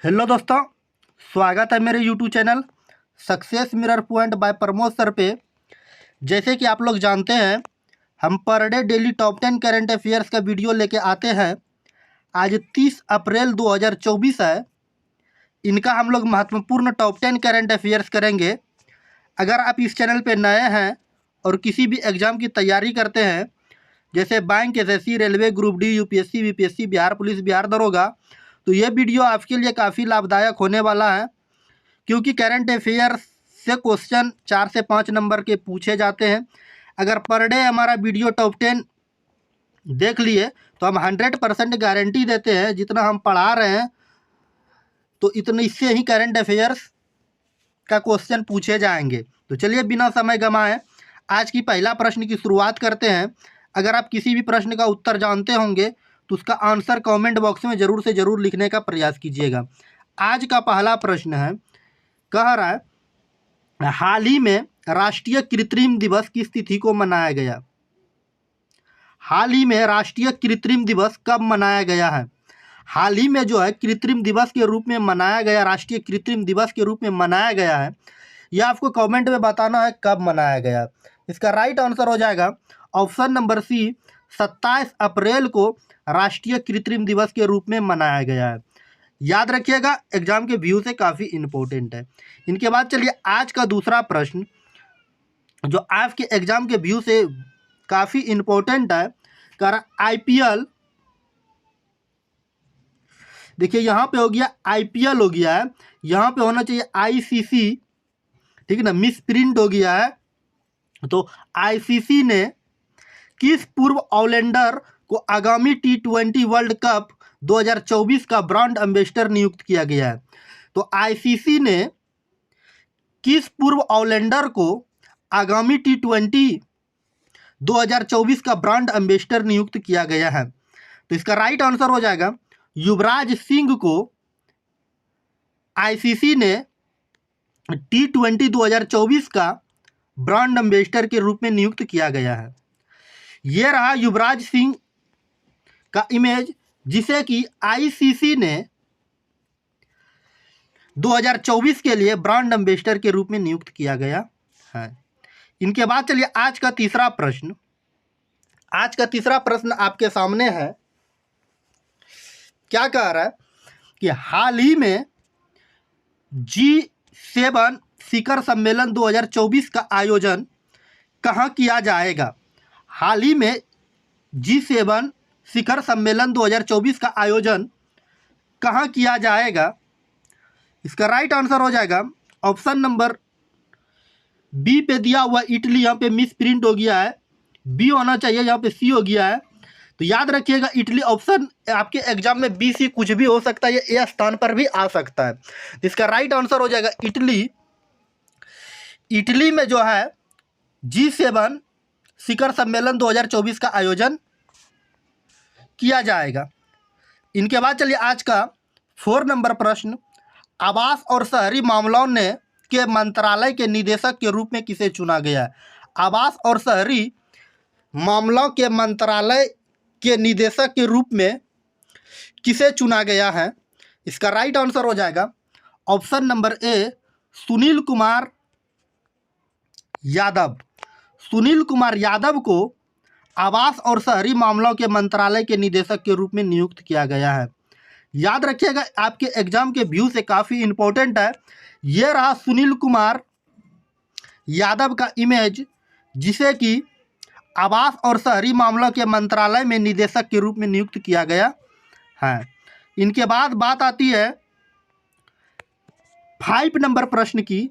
Hello दोस्तों, स्वागत है मेरे YouTube channel success mirror point by Pramod sir पे। जैसे कि आप लोग जानते हैं, हम per day daily top 10 current affairs का वीडियो लेके आते हैं। आज 30 अप्रैल 2024 है। इनका हम लोग महत्वपूर्ण टॉप 10 करंट अफेयर्स करेंगे। अगर आप इस चैनल पे नए हैं और किसी भी एग्ज़ाम की तैयारी करते हैं, जैसे bank, SSC, railway, group D, UPSC, BPSC, Bihar police, Bihar दरोगा, तो ये वीडियो आपके लिए काफ़ी लाभदायक होने वाला है, क्योंकि करंट अफेयर्स से क्वेश्चन 4 से 5 नंबर के पूछे जाते हैं। अगर पर डे हमारा वीडियो टॉप 10 देख लिए तो हम 100% गारंटी देते हैं, जितना हम पढ़ा रहे हैं तो इतने इससे ही करंट अफेयर्स का क्वेश्चन पूछे जाएंगे। तो चलिए बिना समय गंवाए आज की पहला प्रश्न की शुरुआत करते हैं। अगर आप किसी भी प्रश्न का उत्तर जानते होंगे तो उसका आंसर कमेंट बॉक्स में ज़रूर से ज़रूर लिखने का प्रयास कीजिएगा। आज का पहला प्रश्न है, कह रहा है हाल ही में राष्ट्रीय कृत्रिम दिवस किस तिथि को मनाया गया। हाल ही में राष्ट्रीय कृत्रिम दिवस कब मनाया गया है। हाल ही में जो है कृत्रिम दिवस के रूप में मनाया गया, राष्ट्रीय कृत्रिम दिवस के रूप में मनाया गया है, यह आपको कमेंट में बताना है कब मनाया गया। इसका राइट आंसर हो जाएगा ऑप्शन नंबर सी, 27 अप्रैल को राष्ट्रीय कृत्रिम दिवस के रूप में मनाया गया है। याद रखिएगा, एग्जाम के व्यू से काफ़ी इम्पोर्टेंट है। इनके बाद चलिए आज का दूसरा प्रश्न, जो आपके एग्जाम के व्यू से काफ़ी इम्पोर्टेंट है। कर आईपीएल, देखिए यहाँ पे हो गया आईपीएल हो गया है, यहाँ पे होना चाहिए आईसीसी, ठीक है ना, मिस प्रिंट हो गया है। तो आईसीसी ने किस पूर्व ऑलराउंडर को आगामी T20 वर्ल्ड कप 2024 का ब्रांड एम्बेसडर नियुक्त किया गया है। तो आईसीसी ने किस पूर्व ऑलराउंडर को आगामी T20 2024 का ब्रांड एम्बेसडर नियुक्त किया गया है। तो इसका राइट आंसर हो जाएगा युवराज सिंह को आईसीसी ने T20 2024 का ब्रांड एम्बेसडर के रूप में नियुक्त किया गया है। ये रहा युवराज सिंह का इमेज, जिसे कि आईसीसी ने 2024 के लिए ब्रांड एम्बेसडर के रूप में नियुक्त किया गया है। इनके बाद चलिए आज का तीसरा प्रश्न। आज का तीसरा प्रश्न आपके सामने है। क्या कह रहा है कि हाल ही में G7 शिखर सम्मेलन 2024 का आयोजन कहाँ किया जाएगा। हाल ही में G7 शिखर सम्मेलन 2024 का आयोजन कहाँ किया जाएगा। इसका राइट आंसर हो जाएगा ऑप्शन नंबर बी पे दिया हुआ इटली, यहाँ पे मिस प्रिंट हो गया है, बी होना चाहिए, यहाँ पे सी हो गया है। तो याद रखिएगा इटली ऑप्शन आपके एग्जाम में बी सी कुछ भी हो सकता है, ये ए स्थान पर भी आ सकता है। इसका राइट आंसर हो जाएगा इटली। इटली में जो है G7 शिखर सम्मेलन 2024 का आयोजन किया जाएगा। इनके बाद चलिए आज का 4 नंबर प्रश्न, आवास और शहरी मामलों ने के मंत्रालय के निदेशक के रूप में किसे चुना गया है। आवास और शहरी मामलों के मंत्रालय के निदेशक के रूप में किसे चुना गया है। इसका राइट आंसर हो जाएगा option number A, Sunil Kumar Yadav. Sunil Kumar Yadav को आवास और शहरी मामलों के मंत्रालय के निदेशक के रूप में नियुक्त किया गया है। याद रखिएगा, आपके एग्जाम के व्यू से काफ़ी इम्पोर्टेंट है। ये रहा सुनील कुमार यादव का इमेज, जिसे कि आवास और शहरी मामलों के मंत्रालय में निदेशक के रूप में नियुक्त किया गया है। इनके बाद बात आती है 5 नंबर प्रश्न की।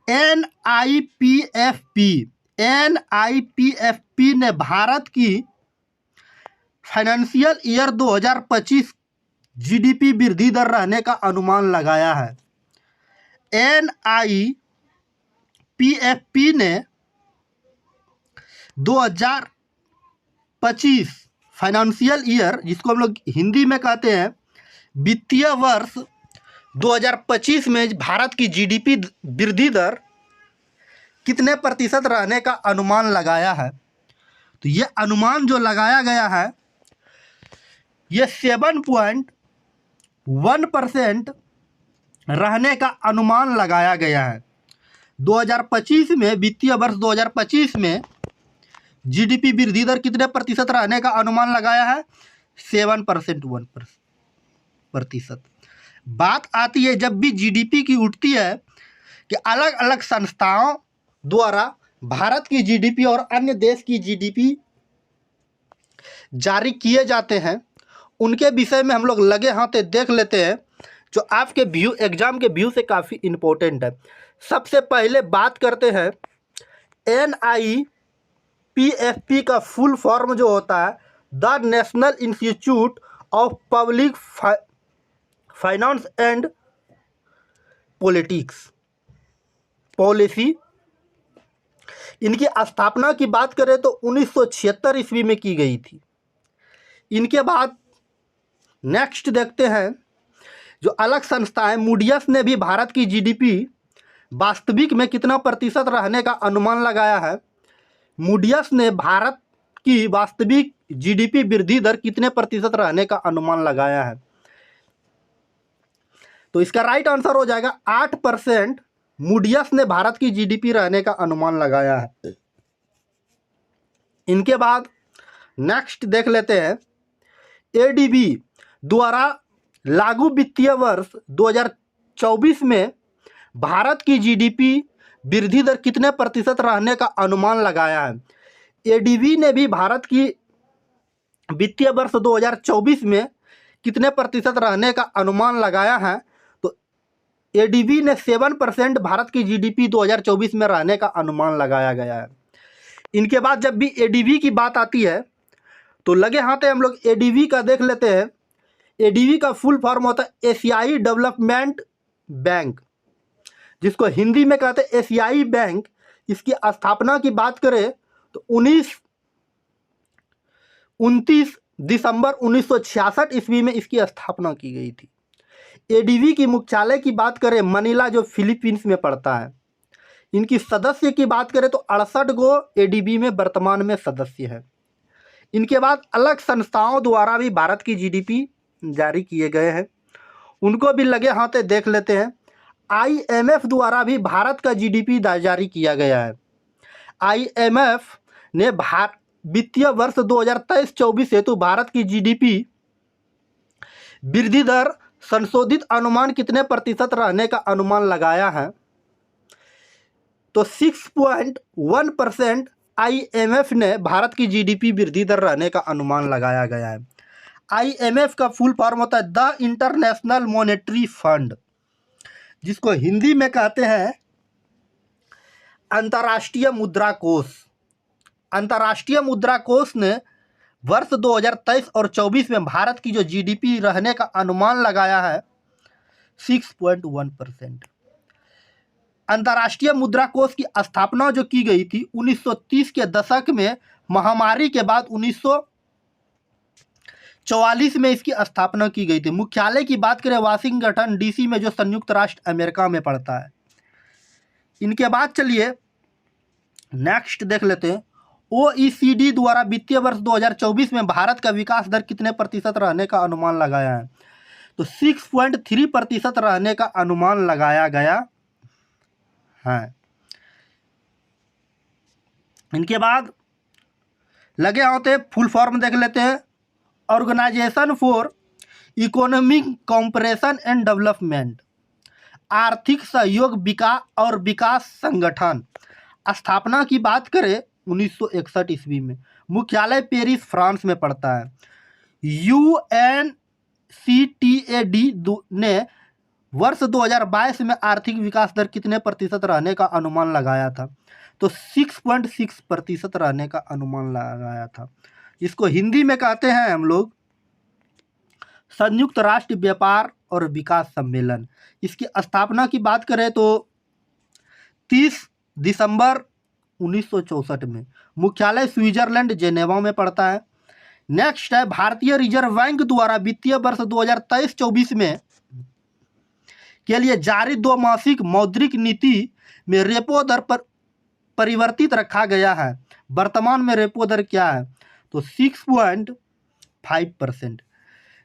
एनआईपीएफपी ने भारत की फाइनेंशियल ईयर 2025 जीडीपी वृद्धि दर रहने का अनुमान लगाया है। एनआईपीएफपी ने 2025 फाइनेंशियल ईयर, जिसको हम लोग हिंदी में कहते हैं वित्तीय वर्ष 2025 में भारत की जीडीपी वृद्धि दर कितने प्रतिशत रहने का अनुमान लगाया है। तो ये अनुमान जो लगाया गया है ये 7.1% रहने का अनुमान लगाया गया है। 2025 में, वित्तीय वर्ष 2025 में जीडीपी वृद्धि दर कितने प्रतिशत रहने का अनुमान लगाया है? 7%, 1%। बात आती है जब भी जीडीपी की उठती है कि अलग अलग संस्थाओं द्वारा भारत की जीडीपी और अन्य देश की जीडीपी जारी किए जाते हैं, उनके विषय में हम लोग लगे हाथ देख लेते हैं, जो आपके एग्जाम के व्यू से काफ़ी इम्पोर्टेंट है। सबसे पहले बात करते हैं NIPFP का फुल फॉर्म जो होता है the national institute of public finance and policy. इनकी स्थापना की बात करें तो 1976 ईस्वी में की गई थी। इनके बाद नेक्स्ट देखते हैं जो अलग संस्थाएं, मूडियस ने भी भारत की जीडीपी वास्तविक में कितना प्रतिशत रहने का अनुमान लगाया है? मूडियस ने भारत की वास्तविक जीडीपी वृद्धि दर कितने प्रतिशत रहने का अनुमान लगाया है? तो इसका राइट आंसर हो जाएगा 8%। मूडियस ने भारत की जीडीपी रहने का अनुमान लगाया है। इनके बाद नेक्स्ट देख लेते हैं एडीबी द्वारा लागू वित्तीय वर्ष 2024 में भारत की जीडीपी वृद्धि दर कितने प्रतिशत रहने का अनुमान लगाया है? एडीबी ने भी भारत की वित्तीय वर्ष 2024 में कितने प्रतिशत रहने का अनुमान लगाया है? तो एडीबी ने 7% भारत की जीडीपी 2024 में रहने का अनुमान लगाया गया है। इनके बाद जब भी एडीबी की बात आती है तो लगे हाथ हम लोग एडीबी का देख लेते हैं। एडीबी का फुल फॉर्म होता है एशियाई डेवलपमेंट बैंक, जिसको हिंदी में कहते हैं एशियाई बैंक। इसकी स्थापना की बात करें तो 29 दिसंबर 1966 ईस्वी में इसकी स्थापना की गई थी। एडीबी की मुख्यालय की बात करें मनीला, जो फिलीपींस में पड़ता है। इनकी सदस्य की बात करें तो 68 गो एडीबी में वर्तमान में सदस्य है। इनके बाद अलग संस्थाओं द्वारा भी भारत की जीडीपी जारी किए गए हैं, उनको भी लगे हाथ देख लेते हैं। IMF द्वारा भी भारत का जीडीपी जारी किया गया है। IMF ने वित्तीय वर्ष 2023-24 हेतु भारत की जीडीपी वृद्धि दर संशोधित अनुमान कितने प्रतिशत रहने का अनुमान लगाया है? तो 6.1% IMF ने भारत की जीडीपी वृद्धि दर रहने का अनुमान लगाया गया है। IMF का फुल फॉर्म होता है द इंटरनेशनल मॉनेटरी फंड, जिसको हिंदी में कहते हैं अंतर्राष्ट्रीय मुद्रा कोष। अंतर्राष्ट्रीय मुद्रा कोष ने वर्ष 2023 और 24 में भारत की जो जीडीपी रहने का अनुमान लगाया है 6.1%। अंतर्राष्ट्रीय मुद्रा कोष की स्थापना जो की गई थी 1930 के दशक में, महामारी के बाद 1944 में इसकी स्थापना की गई थी। मुख्यालय की बात करें वाशिंगटन DC में, जो संयुक्त राष्ट्र अमेरिका में पड़ता है। इनके बाद चलिए नेक्स्ट देख लेते हैं OECD द्वारा वित्तीय वर्ष 2024 में भारत का विकास दर कितने प्रतिशत रहने का अनुमान लगाया है? तो 6.3% रहने का अनुमान लगाया गया है। इनके बाद लगे होते फुल फॉर्म देख लेते हैं organisation for economic cooperation and development, आर्थिक सहयोग और विकास संगठन। स्थापना की बात करें 1961 ईस्वी में। मुख्यालय पेरिस, फ्रांस में पड़ता है। UNCTAD ने वर्ष 2022 में आर्थिक विकास दर कितने प्रतिशत रहने का अनुमान लगाया था? तो 6.6% रहने का अनुमान लगाया था। इसको हिंदी में कहते हैं हम लोग संयुक्त राष्ट्र व्यापार और विकास सम्मेलन। इसकी स्थापना की बात करें तो 30 दिसंबर 1964 में। मुख्यालय स्विट्जरलैंड, जेनेवा में पड़ता है। नेक्स्ट है भारतीय रिजर्व बैंक द्वारा वित्तीय वर्ष 2023-24 में के लिए जारी द्विमासिक मौद्रिक नीति में रेपो दर पर परिवर्तित रखा गया है। वर्तमान में रेपो दर क्या है? तो 6.5%।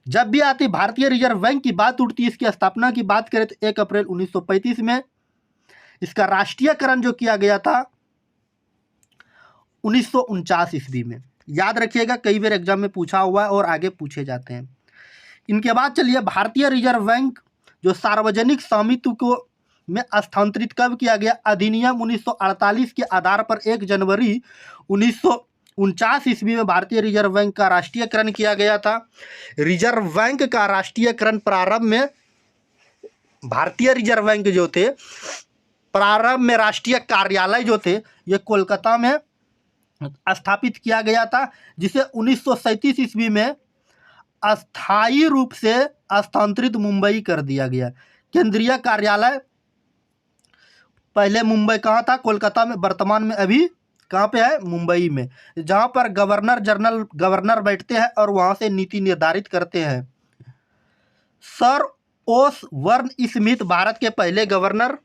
जब भी आती भारतीय रिजर्व बैंक की बात उठती है, इसकी स्थापना की बात करें तो 1 अप्रैल 1935 में। इसका राष्ट्रीयकरण जो किया गया था 1949 ईस्वी में। याद रखिएगा, कई बार एग्जाम में पूछा हुआ है और आगे पूछे जाते हैं। इनके बाद चलिए, भारतीय रिजर्व बैंक जो सार्वजनिक स्वामित्व को में स्थानांतरित कब किया गया? अधिनियम 1948 के आधार पर 1 जनवरी 1949 ईस्वी में भारतीय रिजर्व बैंक का राष्ट्रीयकरण किया गया था। रिजर्व बैंक का राष्ट्रीयकरण प्रारंभ में भारतीय रिजर्व बैंक जो थे, प्रारंभ में राष्ट्रीय कार्यालय जो थे ये कोलकाता में स्थापित किया गया था, जिसे 1937 ईस्वी में अस्थायी रूप से स्थानांतरित मुंबई कर दिया गया। केंद्रीय कार्यालय पहले मुंबई कहाँ था? कोलकाता में। वर्तमान में अभी कहाँ पे है? मुंबई में, जहाँ पर गवर्नर बैठते हैं और वहाँ से नीति निर्धारित करते हैं। सर ओसबर्न स्मिथ भारत के पहले गवर्नर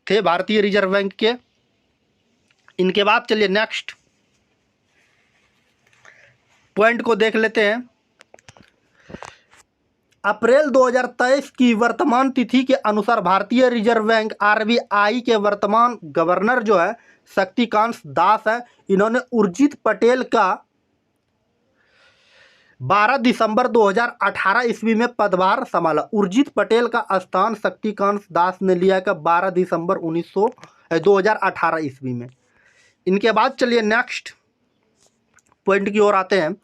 थे भारतीय रिजर्व बैंक के। इनके बाद चलिए नेक्स्ट पॉइंट को देख लेते हैं। अप्रैल 2023 की वर्तमान तिथि के अनुसार भारतीय रिजर्व बैंक आरबीआई के वर्तमान गवर्नर जो है शक्तिकांत दास है। इन्होंने उर्जित पटेल का 12 दिसंबर 2018 ईस्वी में पदभार संभाला। उर्जित पटेल का स्थान शक्तिकांत दास ने लिया का 12 दिसंबर 2018 ईस्वी में। इनके बाद चलिए नेक्स्ट पॉइंट की ओर आते हैं।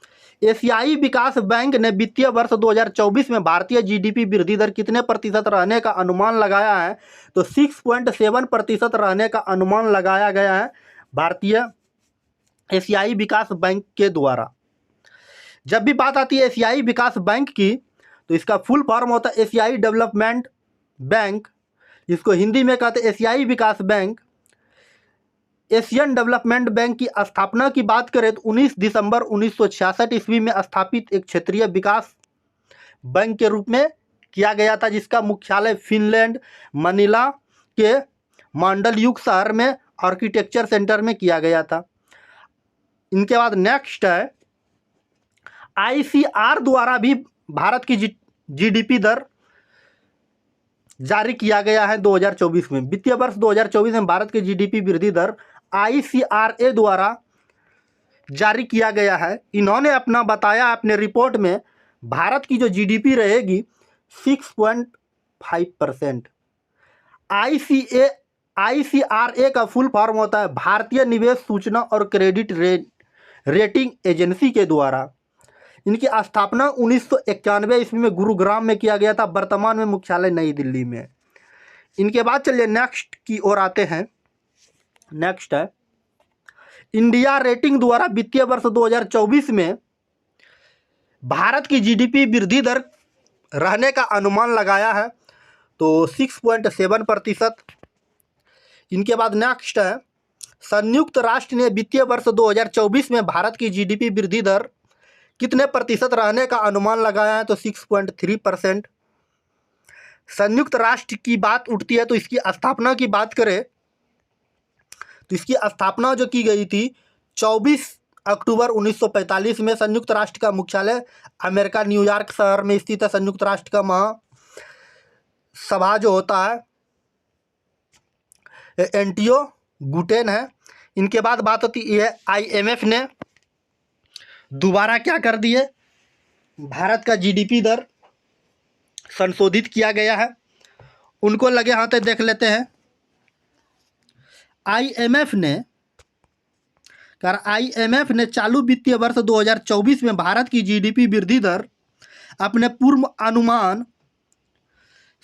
एशियाई विकास बैंक ने वित्तीय वर्ष 2024 में भारतीय जीडीपी वृद्धि दर कितने प्रतिशत रहने का अनुमान लगाया है? तो 6.7% रहने का अनुमान लगाया गया है भारतीय एशियाई विकास बैंक के द्वारा। जब भी बात आती है एशियाई विकास बैंक की, तो इसका फुल फॉर्म होता है एशियाई डेवलपमेंट बैंक, जिसको हिंदी में कहते हैं एशियाई विकास बैंक। एशियन डेवलपमेंट बैंक की स्थापना की बात करें तो 19 दिसंबर 1966 ईस्वी में स्थापित एक क्षेत्रीय विकास बैंक के रूप में किया गया था, जिसका मुख्यालय फिनलैंड मनीला के मांडलयुग शहर में आर्किटेक्चर सेंटर में किया गया था। इनके बाद नेक्स्ट है, आईसीआर द्वारा भी भारत की जीडीपी दर जारी किया गया है 2024 में। वित्तीय वर्ष 2024 में भारत की जीडीपी वृद्धि दर आईसीआरए द्वारा जारी किया गया है। इन्होंने अपना बताया अपने रिपोर्ट में भारत की जो जीडीपी रहेगी 6.5%। आईसीआरए का फुल फॉर्म होता है भारतीय निवेश सूचना और क्रेडिट रेटिंग एजेंसी के द्वारा। इनकी स्थापना 1991 ईस्वी में गुरुग्राम में किया गया था। वर्तमान में मुख्यालय नई दिल्ली में। इनके बाद चलिए नेक्स्ट की ओर आते हैं। नेक्स्ट है, इंडिया रेटिंग द्वारा वित्तीय वर्ष 2024 में भारत की जीडीपी वृद्धि दर रहने का अनुमान लगाया है, तो 6.7%। इनके बाद नेक्स्ट है, संयुक्त राष्ट्र ने वित्तीय वर्ष 2024 में भारत की जीडीपी वृद्धि दर कितने प्रतिशत रहने का अनुमान लगाया है? तो 6.3%। संयुक्त राष्ट्र की बात उठती है तो इसकी स्थापना की बात करें तो इसकी स्थापना जो की गई थी 24 अक्टूबर 1945 में। संयुक्त राष्ट्र का मुख्यालय अमेरिका न्यूयॉर्क शहर में स्थित है। संयुक्त राष्ट्र का महासभा जो होता है एंटियो गुटेन है। इनके बाद बात होती है आईएमएफ ने दोबारा क्या कर दिए, भारत का जीडीपी दर संशोधित किया गया है। उनको लगे हाथ देख लेते हैं। आईएमएफ ने चालू वित्तीय वर्ष 2024 में भारत की जीडीपी वृद्धि दर अपने पूर्व अनुमान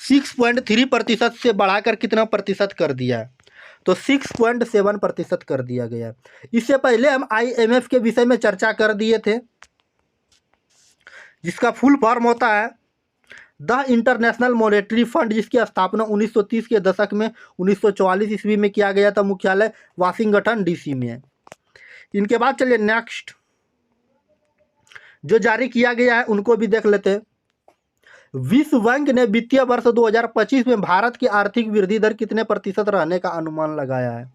6.3% से बढ़ाकर कितना प्रतिशत कर दिया है? तो 6.7% कर दिया गया। इससे पहले हम आईएमएफ के विषय में चर्चा कर दिए थे, जिसका फुल फॉर्म होता है द इंटरनेशनल मॉनेटरी फंड, जिसकी स्थापना 1930 के दशक में 1944 ईस्वी में किया गया था। मुख्यालय वाशिंगटन डीसी में है। इनके बाद चलिए नेक्स्ट जो जारी किया गया है उनको भी देख लेते हैं। विश्व बैंक ने वित्तीय वर्ष 2025 में भारत की आर्थिक वृद्धि दर कितने प्रतिशत रहने का अनुमान लगाया है?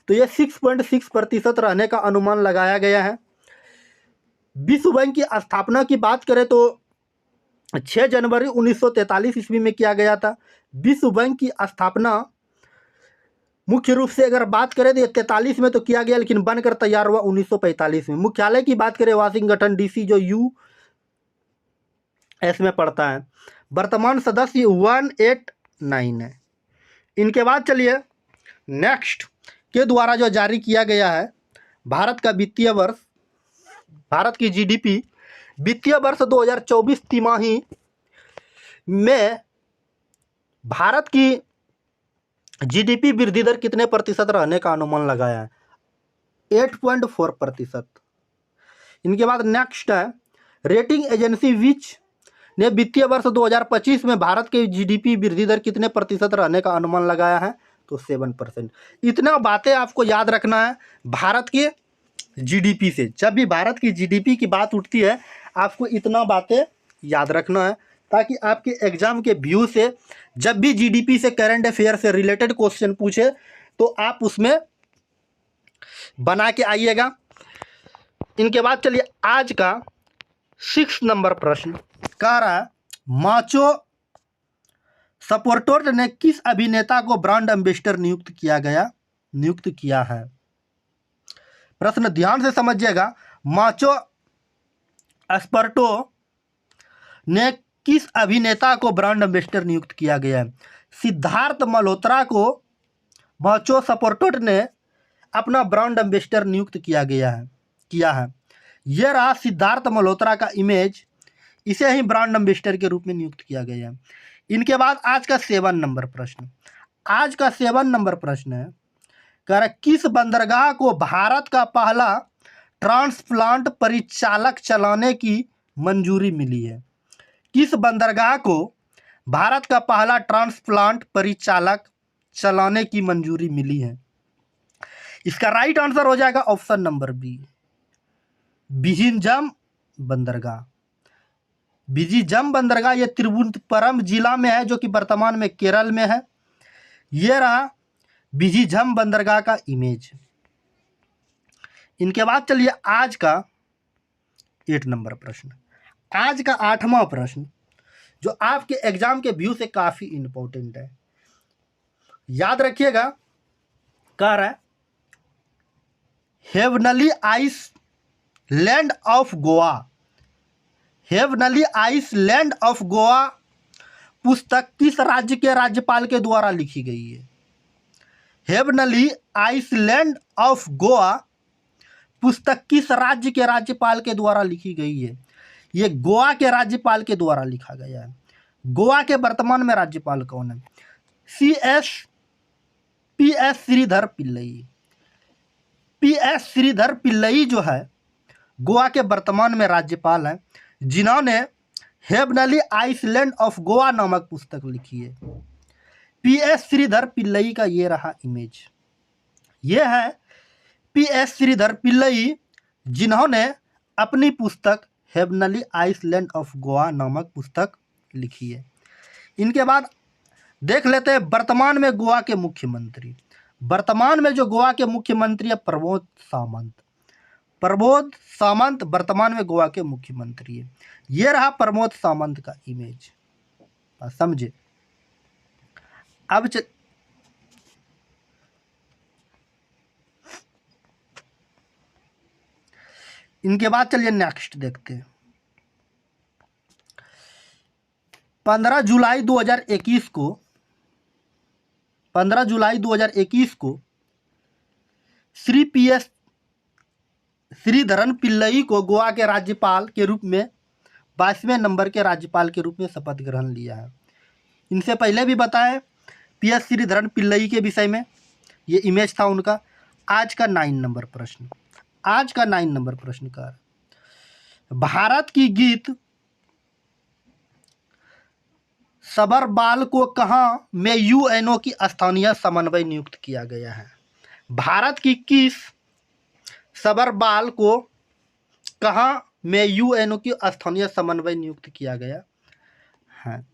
तो यह 6.6% रहने का अनुमान लगाया गया है। विश्व बैंक की स्थापना की बात करें तो 6 जनवरी 1943 ईस्वी में किया गया था। विश्व बैंक की स्थापना मुख्य रूप से अगर बात करें तो 43 में तो किया गया, लेकिन बनकर तैयार हुआ 1945 में। मुख्यालय की बात करें वाशिंगटन डीसी, जो US में पड़ता है। वर्तमान सदस्य 189 है। इनके बाद चलिए नेक्स्ट के द्वारा जो जारी किया गया है भारत का वित्तीय वर्ष, भारत की GDP वित्तीय वर्ष 2024 तिमाही में भारत की GDP वृद्धि दर कितने प्रतिशत रहने का अनुमान लगाया है? 8.4%। इनके बाद नेक्स्ट है रेटिंग एजेंसी विच ने वित्तीय वर्ष 2025 में भारत के GDP वृद्धि दर कितने प्रतिशत रहने का अनुमान लगाया है? तो 7%। इतना बातें आपको याद रखना है भारत के GDP से। जब भी भारत की GDP की बात उठती है आपको इतना बातें याद रखना है, ताकि आपके एग्जाम के व्यू से जब भी GDP से, करंट अफेयर से रिलेटेड क्वेश्चन पूछे तो आप उसमें बना के आइएगा। इनके बाद चलिए आज का 6 नंबर प्रश्न कह रहा है माचो सपोर्टोट ने किस अभिनेता को ब्रांड एम्बेसडर नियुक्त किया है? प्रश्न ध्यान से समझिएगा। माचो स्पर्टो ने किस अभिनेता को ब्रांड एम्बेसडर नियुक्त किया गया है? सिद्धार्थ मल्होत्रा को माचो सपोर्टोट ने अपना ब्रांड एम्बेसडर नियुक्त किया है। यह रहा सिद्धार्थ मल्होत्रा का इमेज, इसे ही ब्रांड एम्बेसडर के रूप में नियुक्त किया गया है। इनके बाद आज का 7 नंबर प्रश्न। आज का 7 नंबर प्रश्न है कह रहा किस बंदरगाह को भारत का पहला ट्रांसप्लांट परिचालक चलाने की मंजूरी मिली है? किस बंदरगाह को भारत का पहला ट्रांसप्लांट परिचालक चलाने की मंजूरी मिली है? इसका राइट आंसर हो जाएगा ऑप्शन नंबर बी, विजिंजम बंदरगाह। विजिंजम बंदरगाह ये तिरुवनंतपुरम जिला में है, जो कि वर्तमान में केरल में है। ये रहा विजिंजम बंदरगाह का इमेज। इनके बाद चलिए आज का 8 नंबर प्रश्न। आज का 8वां प्रश्न जो आपके एग्जाम के व्यू से काफी इंपॉर्टेंट है, याद रखिएगा। कह रहा है heavenly island of Goa, heavenly island of Goa पुस्तक किस राज्य के राज्यपाल के द्वारा लिखी गई है? हेवनली आइसलैंड ऑफ गोवा पुस्तक किस राज्य के राज्यपाल के द्वारा लिखी गई है? ये गोवा के राज्यपाल के द्वारा लिखा गया है। गोवा के वर्तमान में राज्यपाल कौन है? PS श्रीधर पिल्लई। PS श्रीधर पिल्लई जो है गोवा के वर्तमान में राज्यपाल हैं, जिन्होंने हेवनली आइसलैंड ऑफ गोवा नामक पुस्तक लिखी है। PS श्रीधर पिल्लई का ये रहा इमेज। ये है PS श्रीधर पिल्लई, जिन्होंने अपनी पुस्तक हेवनली आइसलैंड ऑफ गोवा नामक पुस्तक लिखी है। इनके बाद देख लेते हैं वर्तमान में गोवा के मुख्यमंत्री। वर्तमान में जो गोवा के मुख्यमंत्री है प्रमोद सावंत। प्रमोद सावंत वर्तमान में गोवा के मुख्यमंत्री है। ये रहा प्रमोद सावंत का इमेज, समझे। अब इनके बाद चलिए नेक्स्ट देखते हैं। 15 जुलाई 2021 को श्री PS श्रीधरन पिल्लई को गोवा के राज्यपाल के रूप में 22वें नंबर के राज्यपाल के रूप में शपथ ग्रहण लिया है। इनसे पहले भी बताएं PS श्रीधरन पिल्लई के विषय में, ये इमेज था उनका। आज का 9 नंबर प्रश्न। आज का 9 नंबर प्रश्न का भारत की गीत सबरबाल को कहाँ में UNO की स्थानीय समन्वय नियुक्त किया गया है? भारत की किस सबरबाल को कहाँ में UNO की स्थानीय समन्वय नियुक्त किया गया है?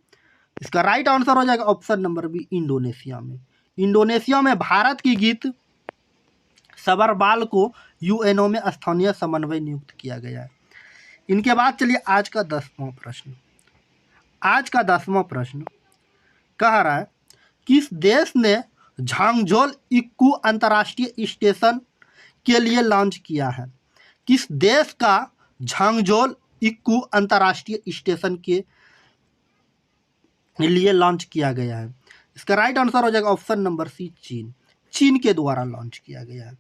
इसका राइट आंसर हो जाएगा ऑप्शन नंबर बी, इंडोनेशिया में। इंडोनेशिया में भारत की गीत सबरबाल को UNO में स्थानीय समन्वय नियुक्त किया गया है। इनके बाद चलिए आज का 10वां प्रश्न। आज का 10वां प्रश्न कह रहा है, किस देश ने झांगझोल इक्कू अंतर्राष्ट्रीय स्टेशन के लिए लॉन्च किया है? किस देश का झांगझोल इक्कू अंतर्राष्ट्रीय स्टेशन के लिए लॉन्च किया गया है? इसका राइट आंसर हो जाएगा ऑप्शन नंबर सी, चीन। चीन के द्वारा लॉन्च किया गया है।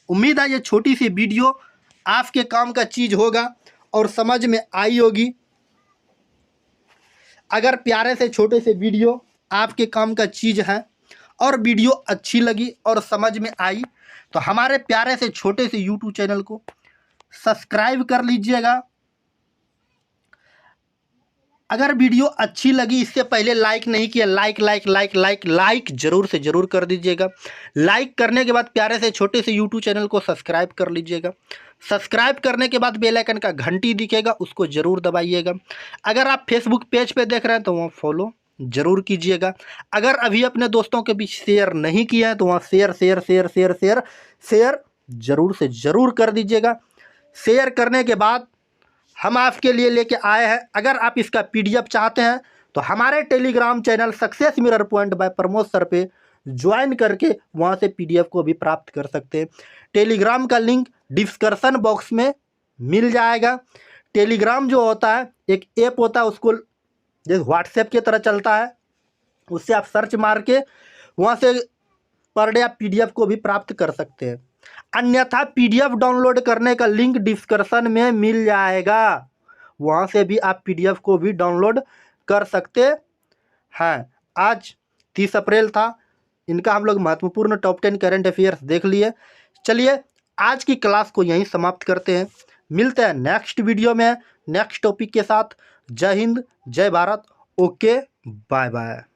उम्मीद है ये छोटी सी वीडियो आपके काम का चीज होगा और समझ में आई होगी। अगर प्यारे से छोटे से वीडियो आपके काम का चीज है और वीडियो अच्छी लगी और समझ में आई तो हमारे प्यारे से छोटे से यूट्यूब चैनल को सब्सक्राइब कर लीजिएगा। अगर वीडियो अच्छी लगी, इससे पहले लाइक नहीं किया, लाइक जरूर से जरूर कर दीजिएगा। लाइक करने के बाद प्यारे से छोटे से यूट्यूब चैनल को सब्सक्राइब कर लीजिएगा। सब्सक्राइब करने के बाद बेल आइकन का घंटी दिखेगा, उसको जरूर दबाइएगा। अगर आप फेसबुक पेज पे देख रहे हैं तो वहाँ फॉलो जरूर कीजिएगा। अगर अभी अपने दोस्तों के बीच शेयर नहीं किया है तो वहाँ शेयर जरूर से जरूर कर दीजिएगा। शेयर करने के बाद हम आपके लिए लेके आए हैं, अगर आप इसका PDF चाहते हैं तो हमारे Telegram channel success mirror point by Pramod sir पे ज्वाइन करके वहाँ से PDF को भी प्राप्त कर सकते हैं। टेलीग्राम का लिंक डिस्क्रिप्शन बॉक्स में मिल जाएगा। टेलीग्राम जो होता है एक ऐप होता है, उसको जैसे व्हाट्सएप की तरह चलता है, उससे आप सर्च मार के वहाँ से पर डे आप PDF को भी प्राप्त कर सकते हैं। अन्यथा PDF डाउनलोड करने का लिंक डिस्क्रिप्शन में मिल जाएगा, वहाँ से भी आप PDF को भी डाउनलोड कर सकते हैं। आज 30 अप्रैल था, इनका हम लोग महत्वपूर्ण टॉप 10 करंट अफेयर्स देख लिए। चलिए आज की क्लास को यहीं समाप्त करते हैं। मिलते हैं नेक्स्ट वीडियो में नेक्स्ट टॉपिक के साथ। जय हिंद, जय भारत। Okay, bye bye.